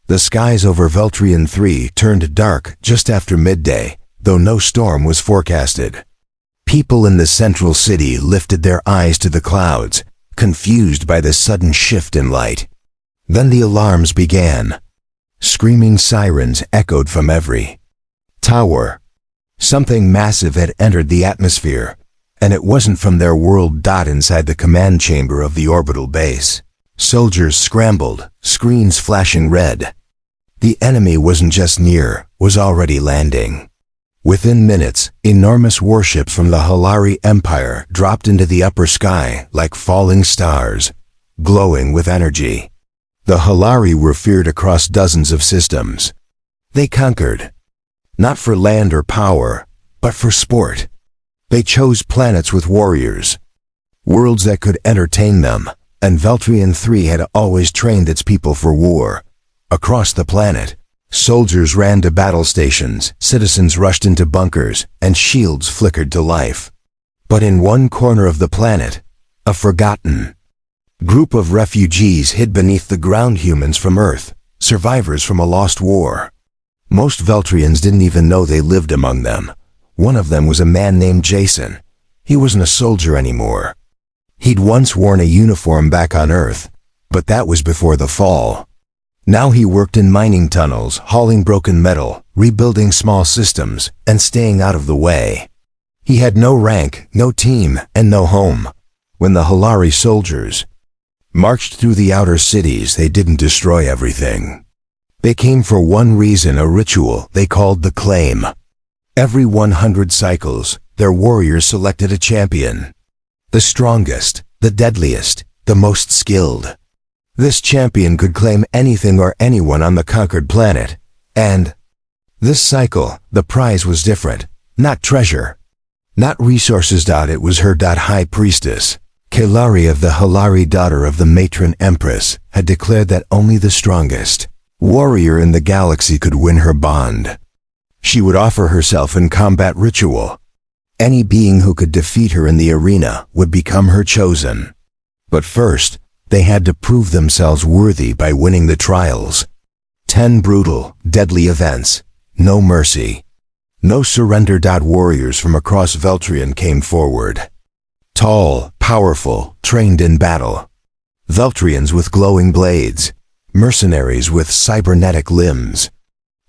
The skies over Veltrian 3 turned dark just after midday, though no storm was forecasted. People in the central city lifted their eyes to the clouds, confused by the sudden shift in light. Then the alarms began. Screaming sirens echoed from every tower. Something massive had entered the atmosphere, and it wasn't from their world. Inside the command chamber of the orbital base, soldiers scrambled, screens flashing red. The enemy wasn't just near, was already landing. Within minutes, enormous warships from the Helari Empire dropped into the upper sky like falling stars, glowing with energy. The Helari were feared across dozens of systems. They conquered, not for land or power, but for sport. They chose planets with warriors, worlds that could entertain them, and Veltrian 3 had always trained its people for war. Across the planet, soldiers ran to battle stations, citizens rushed into bunkers, and shields flickered to life. But in one corner of the planet, a forgotten group of refugees hid beneath the ground, humans from Earth, survivors from a lost war. Most Veltrians didn't even know they lived among them. One of them was a man named Jason. He wasn't a soldier anymore. He'd once worn a uniform back on Earth, but that was before the fall. Now he worked in mining tunnels, hauling broken metal, rebuilding small systems, and staying out of the way. He had no rank, no team, and no home. When the Helari soldiers marched through the outer cities, they didn't destroy everything. They came for one reason, a ritual they called the Claim. Every 100 cycles, their warriors selected a champion. The strongest, the deadliest, the most skilled. This champion could claim anything or anyone on the conquered planet. And this cycle, the prize was different. Not treasure, not resources. It was her. High Priestess Kaelari of the Helari, daughter of the matron empress, had declared that only the strongest warrior in the galaxy could win her bond. She would offer herself in combat ritual. Any being who could defeat her in the arena would become her chosen. But first, they had to prove themselves worthy by winning the trials. 10 brutal, deadly events. No mercy. No surrender. Warriors from across Veltrian came forward. Tall, powerful, trained in battle. Veltrians with glowing blades. Mercenaries with cybernetic limbs.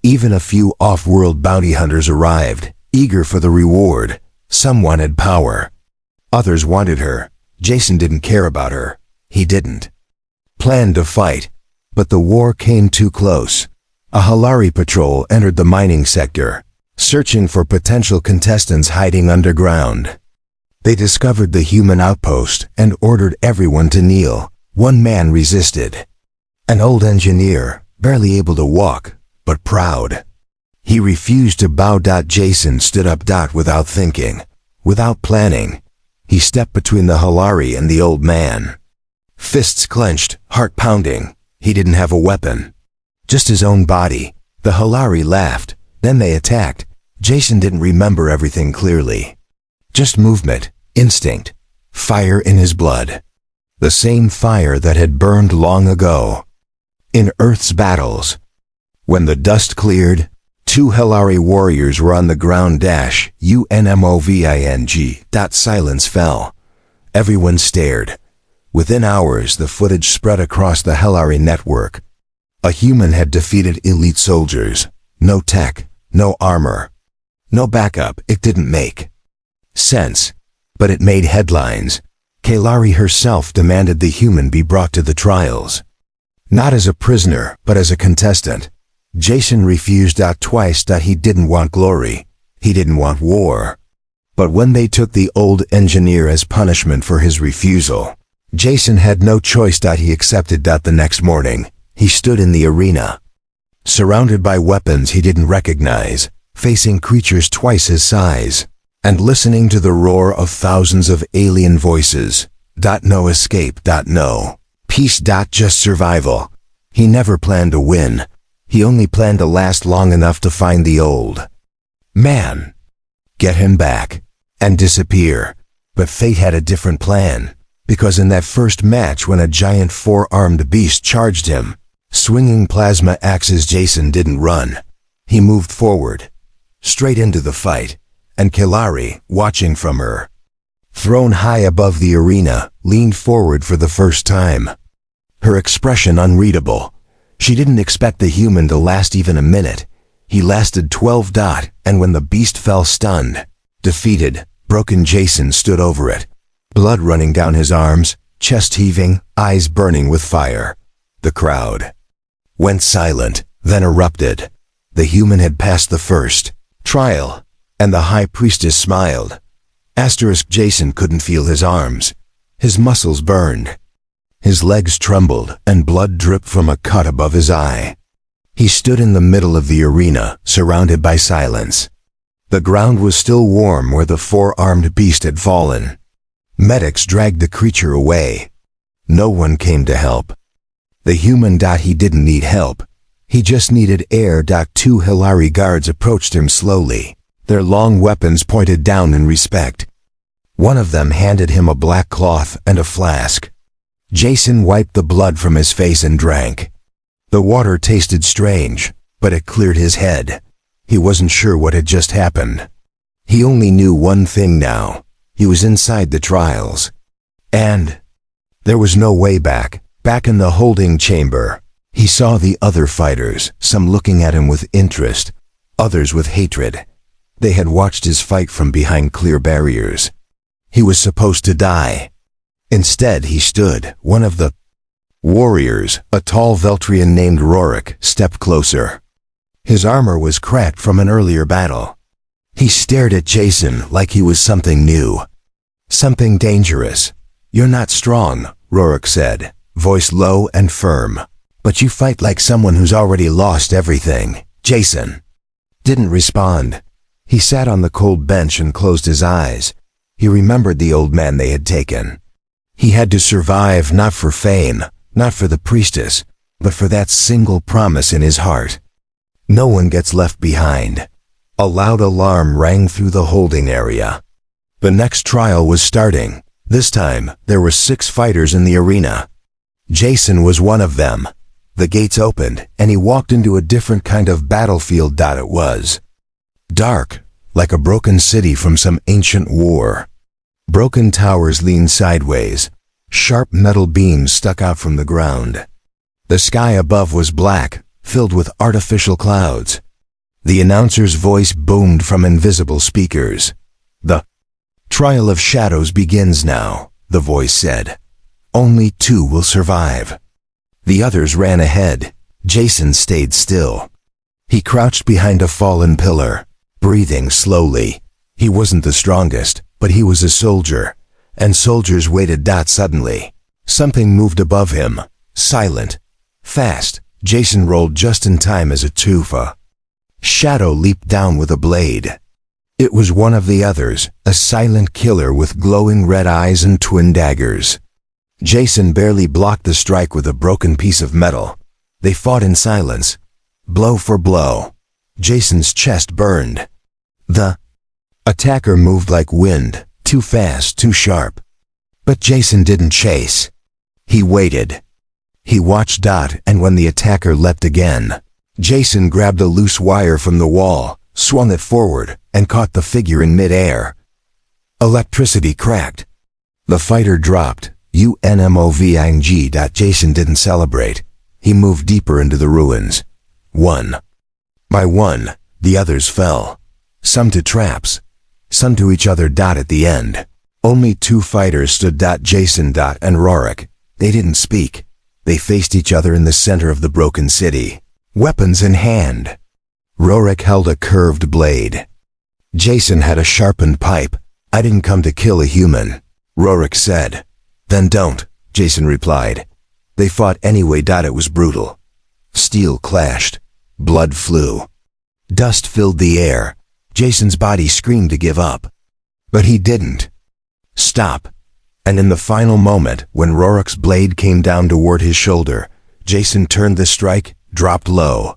Even a few off-world bounty hunters arrived, eager for the reward. Some wanted power. Others wanted her. Jason didn't care about her. He didn't plan to fight. But the war came too close. A Helari patrol entered the mining sector, searching for potential contestants hiding underground. They discovered the human outpost and ordered everyone to kneel. One man resisted. An old engineer, barely able to walk, but proud. He refused to bow. Jason stood up. Without thinking, without planning, he stepped between the Helari and the old man. Fists clenched, heart pounding. He didn't have a weapon, just his own body. The Helari laughed, then they attacked. Jason didn't remember everything clearly. Just movement, instinct, fire in his blood. The same fire that had burned long ago in Earth's battles. When the dust cleared, 2 Helari warriors were on the ground. UNMOVING. Silence fell. Everyone stared. Within hours, the footage spread across the Helari network. A human had defeated elite soldiers. No tech, no armor, no backup. It didn't make sense, but it made headlines. Kaelari herself demanded the human be brought to the trials. Not as a prisoner, but as a contestant. Jason refused. Twice. He didn't want glory. He didn't want war. But when they took the old engineer as punishment for his refusal, Jason had no choice. He accepted. The next morning, he stood in the arena, surrounded by weapons he didn't recognize, facing creatures twice his size, and listening to the roar of thousands of alien voices. No escape. No peace. Just survival. He never planned to win. He only planned to last long enough to find the old man, get him back, and disappear. But fate had a different plan, because in that first match when a giant 4-armed beast charged him, Swinging plasma axes, Jason didn't run. He moved forward, straight into the fight, and Kaelari, watching from her throne high above the arena, leaned forward for the first time. Her expression unreadable. She didn't expect the human to last even a minute. He lasted 12. And when the beast fell stunned, defeated, broken, Jason stood over it, blood running down his arms, chest heaving, eyes burning with fire. The crowd went silent, then erupted. The human had passed the first trial, and the High Priestess smiled. Jason couldn't feel his arms. His muscles burned. His legs trembled, and blood dripped from a cut above his eye. He stood in the middle of the arena, surrounded by silence. The ground was still warm where the four-armed beast had fallen. Medics dragged the creature away. No one came to help. The human. He didn't need help. He just needed air. 2 Helari guards approached him slowly, their long weapons pointed down in respect. One of them handed him a black cloth and a flask. Jason wiped the blood from his face and drank. The water tasted strange, but it cleared his head. He wasn't sure what had just happened. He only knew one thing now. He was inside the trials. And there was no way back. Back in the holding chamber, he saw the other fighters, some looking at him with interest, others with hatred. They had watched his fight from behind clear barriers. He was supposed to die. Instead, he stood. One of the warriors, a tall Veltrian named Rorik, stepped closer. His armor was cracked from an earlier battle. He stared at Jason like he was something new, something dangerous. "You're not strong," Rorik said, voice low and firm. "But you fight like someone who's already lost everything." Jason didn't respond. He sat on the cold bench and closed his eyes. He remembered the old man they had taken. He had to survive, not for fame, not for the priestess, but for that single promise in his heart. No one gets left behind. A loud alarm rang through the holding area. The next trial was starting. This time, there were 6 fighters in the arena. Jason was one of them. The gates opened, and he walked into a different kind of battlefield. It was dark, like a broken city from some ancient war. Broken towers leaned sideways. Sharp metal beams stuck out from the ground. The sky above was black, filled with artificial clouds. The announcer's voice boomed from invisible speakers. "The trial of shadows begins now," the voice said. "Only 2 will survive." The others ran ahead. Jason stayed still. He crouched behind a fallen pillar, breathing slowly. He wasn't the strongest, but he was a soldier, and soldiers waited. Suddenly, something moved above him, silent, fast. Jason rolled just in time as a tufa shadow leaped down with a blade. It was one of the others, a silent killer with glowing red eyes and twin daggers. Jason barely blocked the strike with a broken piece of metal. They fought in silence, blow for blow. Jason's chest burned. The attacker moved like wind, too fast, too sharp. But Jason didn't chase. He waited. He watched. And when the attacker leapt again, Jason grabbed a loose wire from the wall, swung it forward, and caught the figure in mid-air. Electricity cracked. The fighter dropped. UNMOVING. Jason didn't celebrate. He moved deeper into the ruins. One by one, the others fell. Some to traps, some to each other. At the end, only 2 fighters stood. Jason and Rorik. They didn't speak. They faced each other in the center of the broken city, weapons in hand. Rorik held a curved blade. Jason had a sharpened pipe. "I didn't come to kill a human," Rorik said. "Then don't," Jason replied. They fought anyway. It was brutal. Steel clashed. Blood flew. Dust filled the air. Jason's body screamed to give up. But he didn't stop. And in the final moment, when Rorik's blade came down toward his shoulder, Jason turned the strike, dropped low,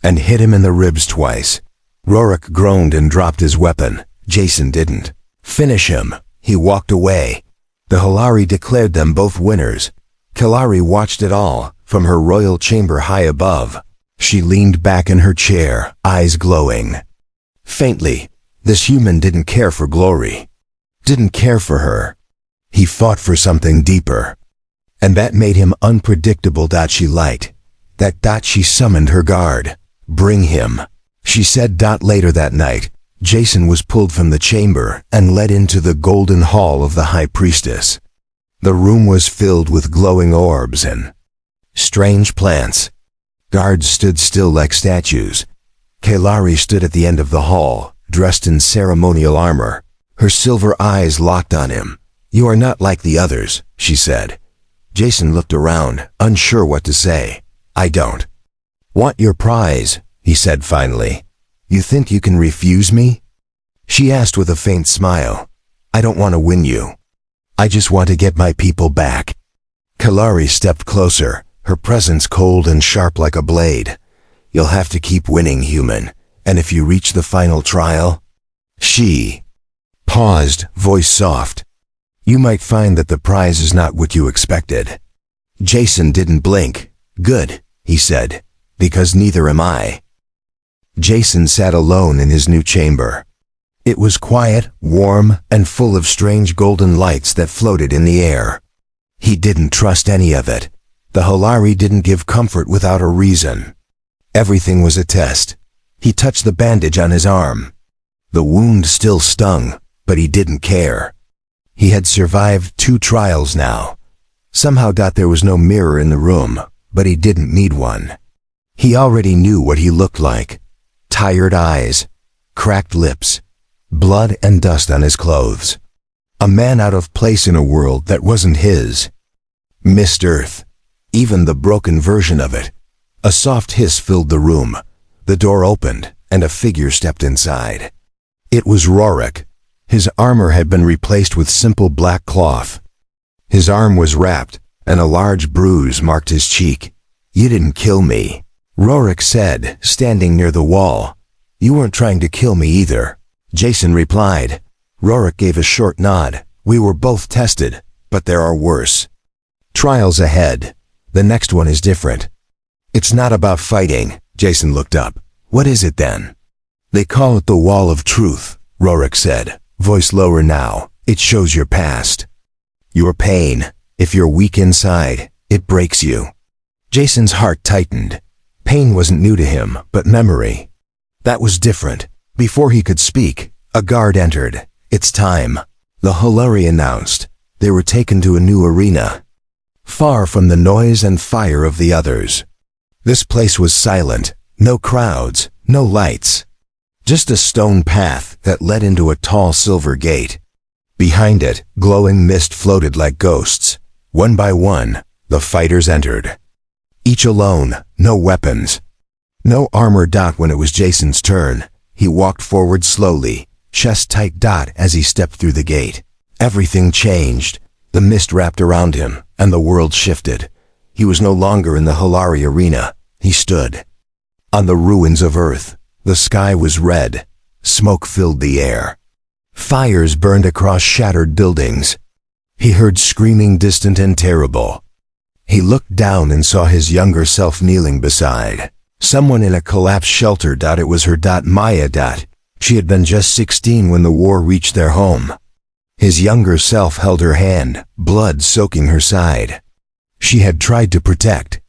and hit him in the ribs twice. Rorik groaned and dropped his weapon. Jason didn't finish him. He walked away. The Helari declared them both winners. Kaelari watched it all, from her royal chamber high above. She leaned back in her chair, eyes glowing. Faintly, this human didn't care for glory. Didn't care for her. He fought for something deeper. And that made him unpredictable. She liked. That she summoned her guard. Bring him, she said. Later that night, Jason was pulled from the chamber and led into the golden hall of the High Priestess. The room was filled with glowing orbs and strange plants. Guards stood still like statues. Kaelari stood at the end of the hall, dressed in ceremonial armor. Her silver eyes locked on him. "You are not like the others," she said. Jason looked around, unsure what to say. "I don't want your prize," he said finally. "You think you can refuse me?" She asked with a faint smile. "I don't want to win you. I just want to get my people back." Kaelari stepped closer, her presence cold and sharp like a blade. "You'll have to keep winning, human, and if you reach the final trial..." She paused, voice soft. "You might find that the prize is not what you expected." Jason didn't blink. "Good," he said, "because neither am I." Jason sat alone in his new chamber. It was quiet, warm, and full of strange golden lights that floated in the air. He didn't trust any of it. The Helari didn't give comfort without a reason. Everything was a test. He touched the bandage on his arm. The wound still stung, but he didn't care. He had survived 2 trials now. Somehow there was no mirror in the room, but he didn't need one. He already knew what he looked like. Tired eyes, cracked lips, blood and dust on his clothes. A man out of place in a world that wasn't his. Missed Earth. Even the broken version of it. A soft hiss filled the room. The door opened, and a figure stepped inside. It was Rorik. His armor had been replaced with simple black cloth. His arm was wrapped, and a large bruise marked his cheek. "You didn't kill me," Rorik said, standing near the wall. "You weren't trying to kill me either," Jason replied. Rorik gave a short nod. "We were both tested, but there are worse trials ahead. The next one is different." "It's not about fighting," Jason looked up. "What is it then?" "They call it the Wall of Truth," Rorik said, voice lower now. "It shows your past. Your pain. If you're weak inside, it breaks you." Jason's heart tightened. Pain wasn't new to him, but memory. That was different. Before he could speak, a guard entered. "It's time," the Helari announced. They were taken to a new arena, far from the noise and fire of the others. This place was silent. No crowds, no lights. Just a stone path that led into a tall silver gate. Behind it, glowing mist floated like ghosts. One by one, the fighters entered. Each alone, no weapons, no armor. When it was Jason's turn, he walked forward slowly, chest tight. As he stepped through the gate, everything changed. The mist wrapped around him, and the world shifted. He was no longer in the Helari arena. He stood on the ruins of Earth. The sky was red. Smoke filled the air. Fires burned across shattered buildings. He heard screaming, distant and terrible. He looked down and saw his younger self kneeling beside someone in a collapsed shelter. It was her. Maya. She had been just 16 when the war reached their home. His younger self held her hand, blood soaking her side. She had tried to protect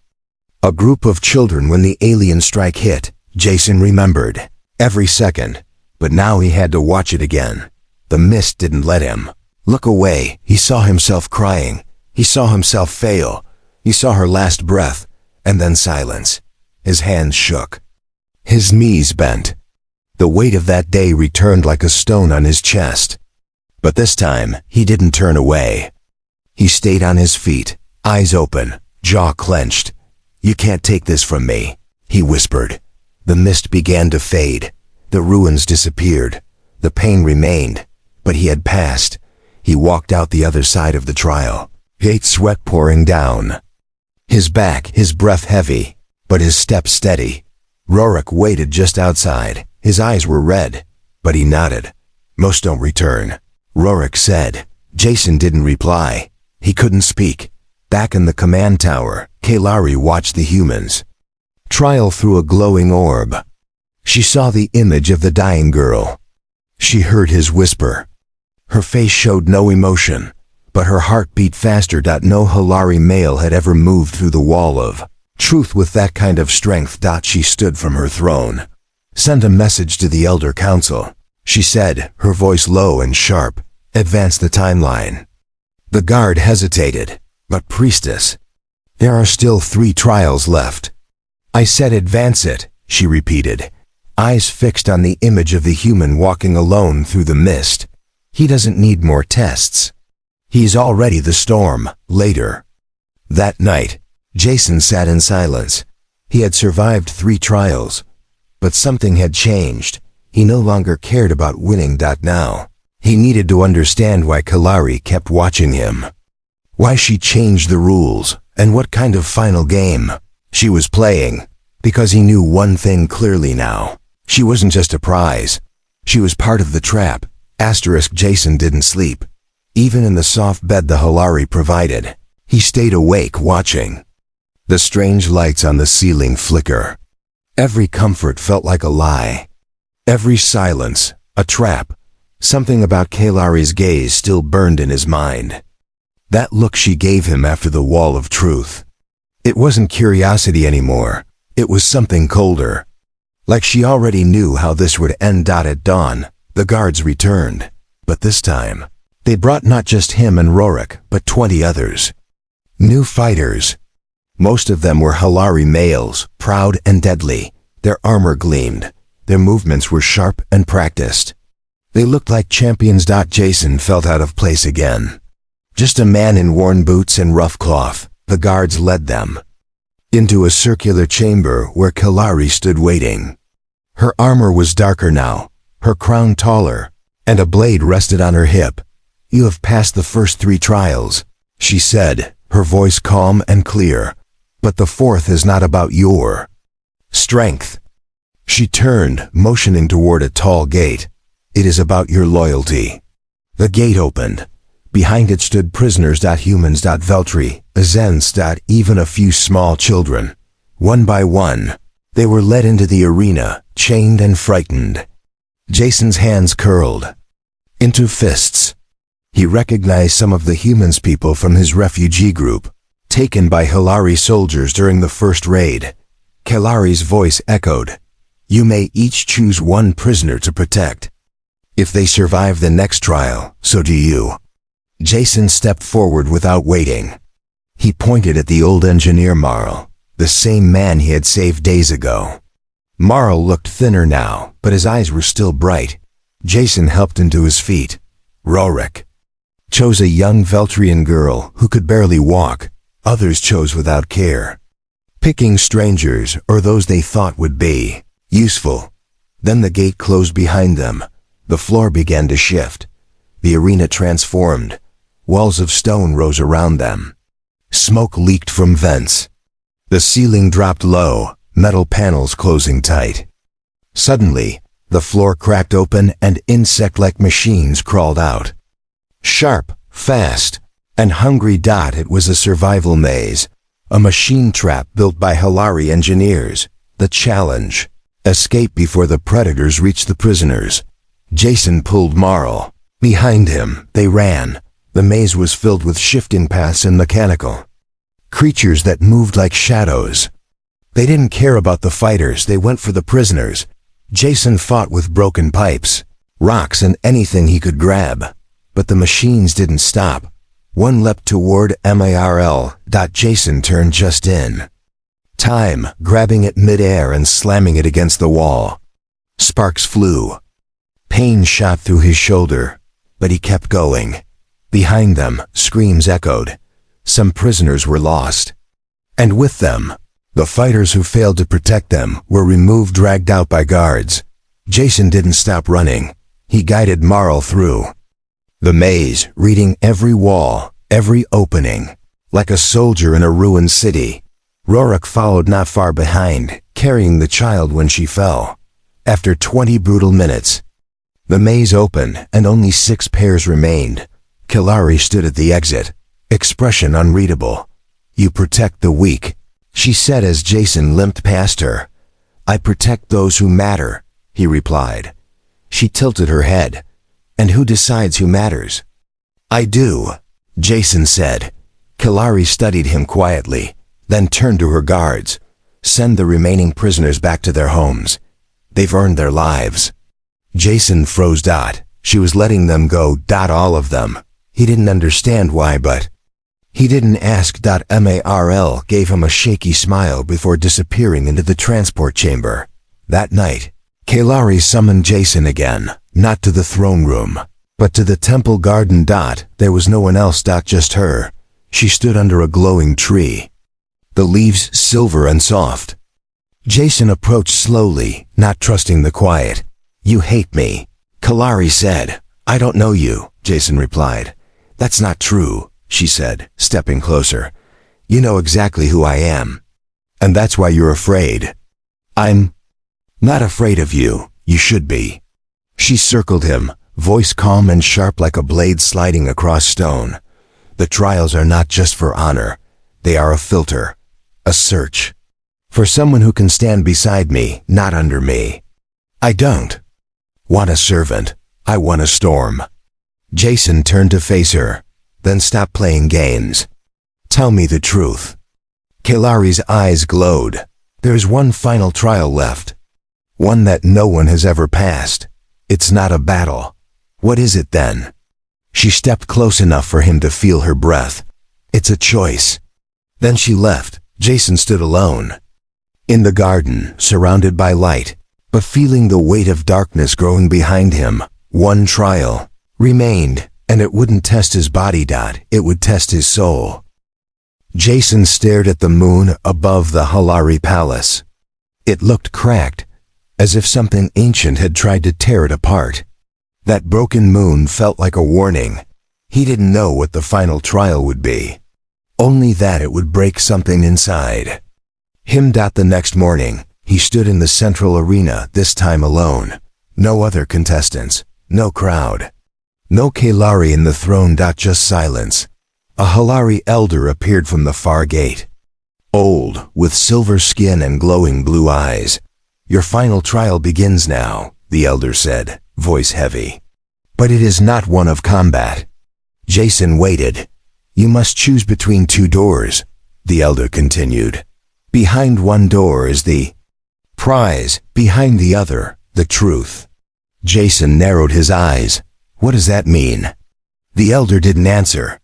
a group of children when the alien strike hit. Jason remembered every second, but now he had to watch it again. The mist didn't let him look away. He saw himself crying. He saw himself fail. He saw her last breath, and then silence. His hands shook. His knees bent. The weight of that day returned like a stone on his chest. But this time, he didn't turn away. He stayed on his feet, eyes open, jaw clenched. "You can't take this from me," he whispered. The mist began to fade. The ruins disappeared. The pain remained, but he had passed. He walked out the other side of the trial, hate sweat pouring down. His back, his breath heavy, but his step steady. Rorik waited just outside. His eyes were red, but he nodded. "Most don't return," Rorik said. Jason didn't reply. He couldn't speak. Back in the command tower, Kaelari watched the humans trial through a glowing orb. She saw the image of the dying girl. She heard his whisper. Her face showed no emotion, but her heart beat faster. No Helari male had ever moved through the wall of truth with that kind of strength. She stood from her throne. Send a message to the Elder Council, she said, her voice low and sharp. Advance the timeline. The guard hesitated. But Priestess, there are still 3 trials left. I said advance it, she repeated, eyes fixed on the image of the human walking alone through the mist. He doesn't need more tests. He's already the storm. Later. That night, Jason sat in silence. He had survived 3 trials, but something had changed. He no longer cared about winning. Now, he needed to understand why Kaelari kept watching him. Why she changed the rules, and what kind of final game she was playing, because he knew one thing clearly now. She wasn't just a prize. She was part of the trap. Jason didn't sleep. Even in the soft bed the Helari provided, he stayed awake watching. The strange lights on the ceiling flicker. Every comfort felt like a lie. Every silence, a trap. Something about Kaelari's gaze still burned in his mind. That look she gave him after the wall of truth. It wasn't curiosity anymore. It was something colder. Like she already knew how this would end. At dawn, the guards returned. But this time, they brought not just him and Rorik, but 20 others. New fighters. Most of them were Helari males, proud and deadly. Their armor gleamed. Their movements were sharp and practiced. They looked like champions. Jason felt out of place again. Just a man in worn boots and rough cloth. The guards led them into a circular chamber where Kaelari stood waiting. Her armor was darker now, her crown taller, and a blade rested on her hip. You have passed the first 3 trials, she said, her voice calm and clear. But the 4th is not about your strength. She turned, motioning toward a tall gate. It is about your loyalty. The gate opened. Behind it stood prisoners. Humans. Veltri, Azens. Even a few small children. One by one, they were led into the arena, chained and frightened. Jason's hands curled into fists. He recognized some of the humans people from his refugee group, taken by Helari soldiers during the first raid. Kaelari's voice echoed. You may each choose 1 prisoner to protect. If they survive the next trial, so do you. Jason stepped forward without waiting. He pointed at the old engineer Marl, the same man he had saved days ago. Marl looked thinner now, but his eyes were still bright. Jason helped him to his feet. Rorik chose a young Veltrian girl who could barely walk. Others chose without care, picking strangers or those they thought would be useful. Then the gate closed behind them. The floor began to shift. The arena transformed. Walls of stone rose around them. Smoke leaked from vents. The ceiling dropped low, metal panels closing tight. Suddenly, the floor cracked open and insect-like machines crawled out. Sharp, fast, and hungry. It was a survival maze, a machine trap built by Helari engineers. The challenge: escape before the predators reached the prisoners. Jason pulled Marl. Behind him, they ran. The maze was filled with shifting paths and mechanical creatures that moved like shadows. They didn't care about the fighters, they went for the prisoners. Jason fought with broken pipes, rocks, and anything he could grab. But the machines didn't stop. One leapt toward Marl. Jason turned just in time, grabbing it mid-air and slamming it against the wall. Sparks flew. Pain shot through his shoulder, but he kept going. Behind them, screams echoed. Some prisoners were lost. And with them, the fighters who failed to protect them were removed, dragged out by guards. Jason didn't stop running. He guided Marl through the maze, reading every wall, every opening, like a soldier in a ruined city. Rorik followed not far behind, carrying the child when she fell. After 20 brutal minutes, the maze opened and only 6 pairs remained. Kaelari stood at the exit, expression unreadable. You protect the weak, she said as Jason limped past her. I protect those who matter, he replied. She tilted her head. And who decides who matters? I do, Jason said. Kaelari studied him quietly, then turned to her guards. Send the remaining prisoners back to their homes. They've earned their lives. Jason froze. She was letting them go. All of them. He didn't understand why, but he didn't ask. Marl gave him a shaky smile before disappearing into the transport chamber. That night, Kaelari summoned Jason again, not to the throne room, but to the temple garden. There was no one else. Just her. She stood under a glowing tree, the leaves silver and soft. Jason approached slowly, not trusting the quiet. You hate me, Kaelari said. I don't know you, Jason replied. That's not true, she said, stepping closer. You know exactly who I am. And that's why you're afraid. I'm not afraid of you. You should be. She circled him, voice calm and sharp like a blade sliding across stone. The trials are not just for honor. They are a filter, a search. For someone who can stand beside me, not under me. I don't want a servant. I want a storm. Jason turned to face her. Then stop playing games. Tell me the truth. Kaelari's eyes glowed. There's one final trial left. One that no one has ever passed. It's not a battle. What is it then? She stepped close enough for him to feel her breath. It's a choice. Then she left. Jason stood alone. In the garden, surrounded by light, but feeling the weight of darkness growing behind him. One trial remained, and it wouldn't test his body. It would test his soul. Jason stared at the moon above the Helari palace. It looked cracked, as if something ancient had tried to tear it apart. That broken moon felt like a warning. He didn't know what the final trial would be. Only that it would break something inside him. The next morning, he stood in the central arena, this time alone. No other contestants, no crowd. No Kaelari in the throne. Just silence. A Helari elder appeared from the far gate. Old, with silver skin and glowing blue eyes. Your final trial begins now, the elder said, voice heavy. But it is not one of combat. Jason waited. You must choose between two doors, the elder continued. Behind one door is the prize, behind the other, the truth. Jason narrowed his eyes. What does that mean? The elder didn't answer.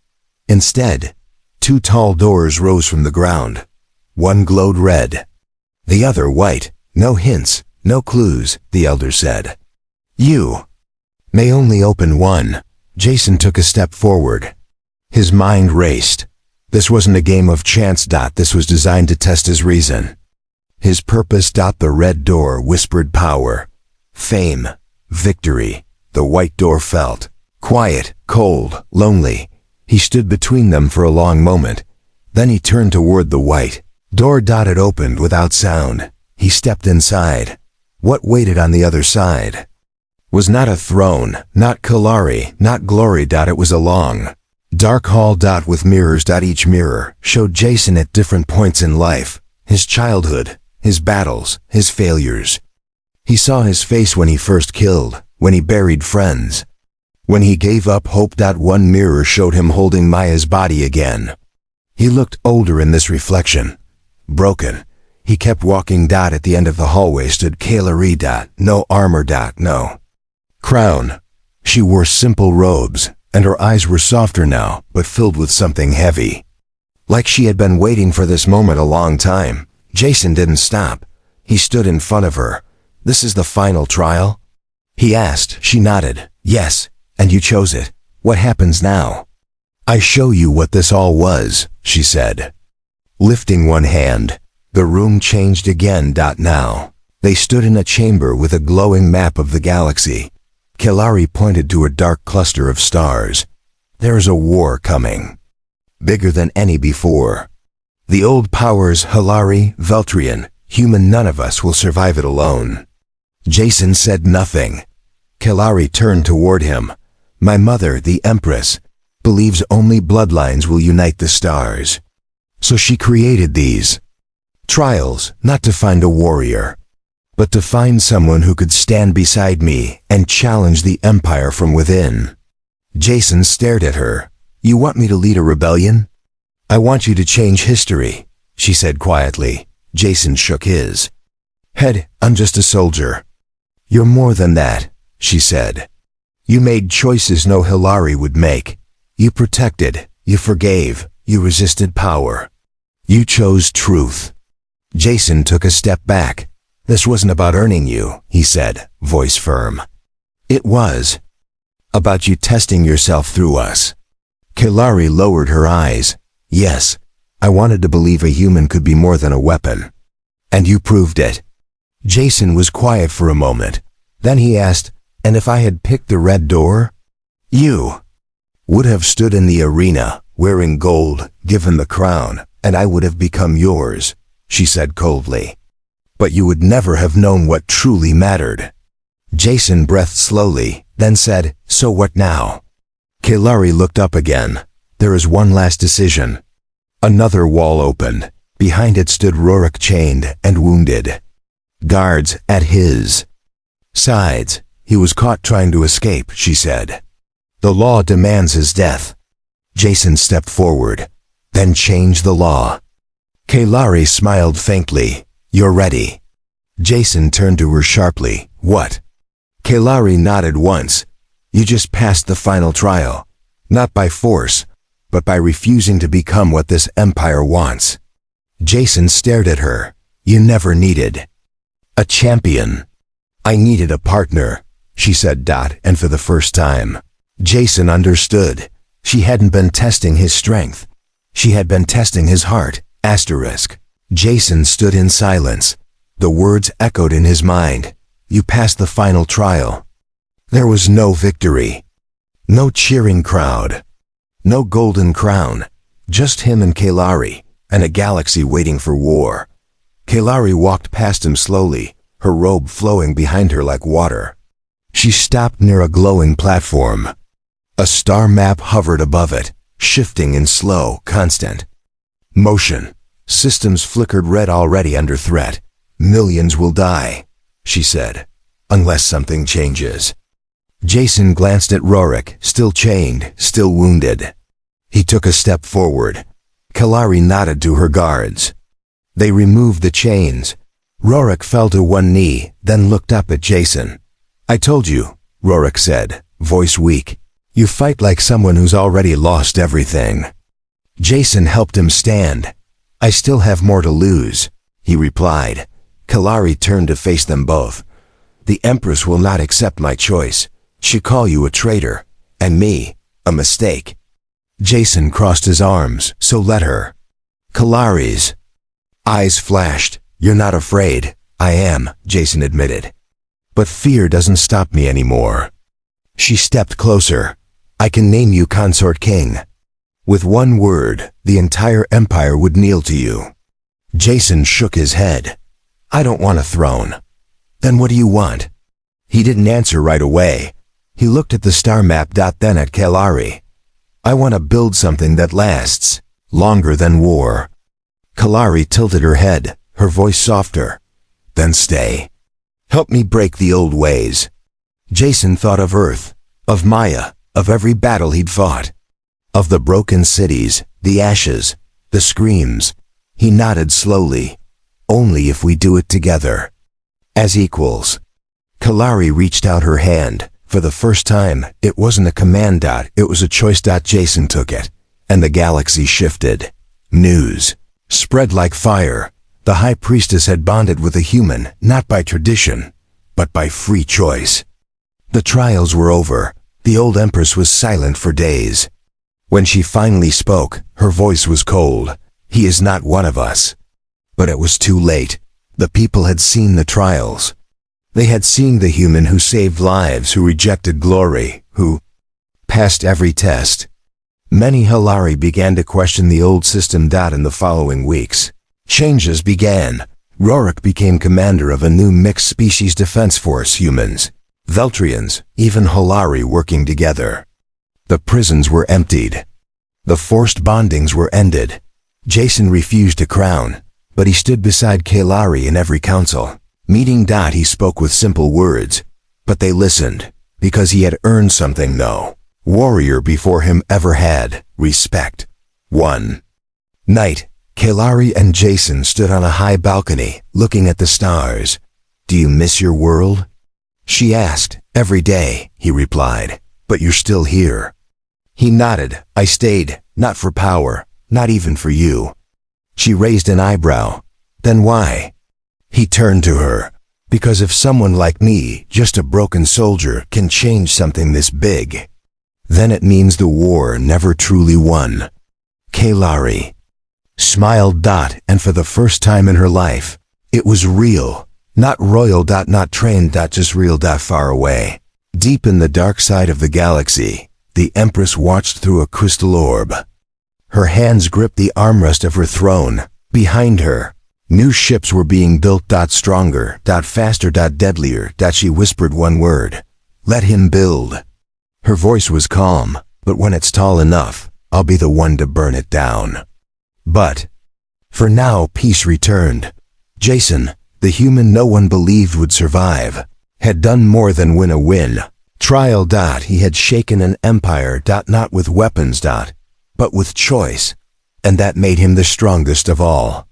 Instead, two tall doors rose from the ground. One glowed red, the other white. No hints, no clues, the elder said. You may only open one. Jason took a step forward. His mind raced. This wasn't a game of chance. This was designed to test his reason. His purpose. The red door whispered power, fame, victory. The white door felt quiet, cold, lonely. He stood between them for a long moment. Then he turned toward the white door. It opened without sound. He stepped inside. What waited on the other side was not a throne, not Kaelari, not glory. It was a long, dark hall. With mirrors. Each mirror showed Jason at different points in life. His childhood, his battles, his failures. He saw his face when he first killed, when he buried friends, when he gave up hope. One mirror showed him holding Maya's body again. He looked older in this reflection, broken. He kept walking. At the end of the hallway stood Kaelari. No armor. No crown. She wore simple robes, and her eyes were softer now, but filled with something heavy. Like she had been waiting for this moment a long time. Jason didn't stop. He stood in front of her. This is the final trial? He asked. She nodded. Yes, and you chose it. What happens now? I show you what this all was, she said. Lifting one hand, the room changed again. Now, they stood in a chamber with a glowing map of the galaxy. Kaelari pointed to a dark cluster of stars. There is a war coming. Bigger than any before. The old powers, Helari, Veltrian, human, none of us will survive it alone. Jason said nothing. Kaelari turned toward him. My mother, the Empress, believes only bloodlines will unite the stars. So she created these trials, not to find a warrior, but to find someone who could stand beside me and challenge the Empire from within. Jason stared at her. You want me to lead a rebellion? I want you to change history, she said quietly. Jason shook his head. I'm just a soldier. You're more than that, she said. You made choices no Helari would make. You protected, you forgave, you resisted power. You chose truth. Jason took a step back. This wasn't about earning you, he said, voice firm. It was about you testing yourself through us. Kaelari lowered her eyes. Yes, I wanted to believe a human could be more than a weapon. And you proved it. Jason was quiet for a moment. Then he asked, and if I had picked the red door? You would have stood in the arena, wearing gold, given the crown, and I would have become yours, she said coldly. But you would never have known what truly mattered. Jason breathed slowly, then said, so what now? Kaelari looked up again. There is one last decision. Another wall opened. Behind it stood Rorik, chained and wounded. Guards at his sides. He was caught trying to escape, she said. The law demands his death. Jason stepped forward. Then change the law. Kaelari smiled faintly. You're ready. Jason turned to her sharply. What? Kaelari nodded once. You just passed the final trial. Not by force, but by refusing to become what this empire wants. Jason stared at her. You never needed a champion. I needed a partner, she said, and for the first time, Jason understood. She hadn't been testing his strength. She had been testing his heart. Asterisk. Jason stood in silence. The words echoed in his mind. You passed the final trial. There was no victory. No cheering crowd. No golden crown. Just him and Kaelari, and a galaxy waiting for war. Kaelari walked past him slowly, her robe flowing behind her like water. She stopped near a glowing platform. A star map hovered above it, shifting in slow, constant motion. Systems flickered red, already under threat. Millions will die, she said, unless something changes. Jason glanced at Rorik, still chained, still wounded. He took a step forward. Kaelari nodded to her guards. They removed the chains. Rorik fell to one knee, then looked up at Jason. I told you, Rorik said, voice weak. You fight like someone who's already lost everything. Jason helped him stand. I still have more to lose, he replied. Kaelari turned to face them both. The Empress will not accept my choice. She'll call you a traitor, and me, a mistake. Jason crossed his arms, so let her. Kaelari's eyes flashed. You're not afraid. I am, Jason admitted. But fear doesn't stop me anymore. She stepped closer. I can name you Consort King. With one word, the entire empire would kneel to you. Jason shook his head. I don't want a throne. Then what do you want? He didn't answer right away. He looked at the star map, then at Kaelari. I want to build something that lasts, longer than war. Kaelari tilted her head, her voice softer. Then stay. Help me break the old ways. Jason thought of Earth, of Maya, of every battle he'd fought. Of the broken cities, the ashes, the screams. He nodded slowly. Only if we do it together. As equals. Kaelari reached out her hand. For the first time, it wasn't a command. It was a choice. Jason took it. And the galaxy shifted. News spread like fire. The High Priestess had bonded with a human, not by tradition, but by free choice. The trials were over. The old Empress was silent for days. When she finally spoke, her voice was cold. He is not one of us. But it was too late. The people had seen the trials. They had seen the human who saved lives, who rejected glory, who passed every test. Many Helari began to question the old system. In the following weeks, changes began. Rorik became commander of a new mixed species defense force, humans, Veltrians, even Helari working together. The prisons were emptied. The forced bondings were ended. Jason refused a crown, but he stood beside Kaelari in every council. Meeting. He spoke with simple words, but they listened, because he had earned something no warrior before him ever had: respect. One night, Helari and Jason stood on a high balcony, looking at the stars. "Do you miss your world?" she asked. "Every day," he replied, "but you're still here." He nodded. "I stayed, not for power, not even for you." She raised an eyebrow. "Then why?" He turned to her. "Because if someone like me, just a broken soldier, can change something this big, then it means the war never truly won." Kaelari smiled. And for the first time in her life, it was real. Not royal. Not trained. Just real. Far away, deep in the dark side of the galaxy, the Empress watched through a crystal orb. Her hands gripped the armrest of her throne. Behind her, new ships were being built. Stronger. Faster. Deadlier. She whispered one word: "Let him build." Her voice was calm. "But when it's tall enough, I'll be the one to burn it down." But for now, peace returned. Jason, the human no one believed would survive, had done more than win a win. Trial. He had shaken an empire. Not with weapons. But with choice. And that made him the strongest of all.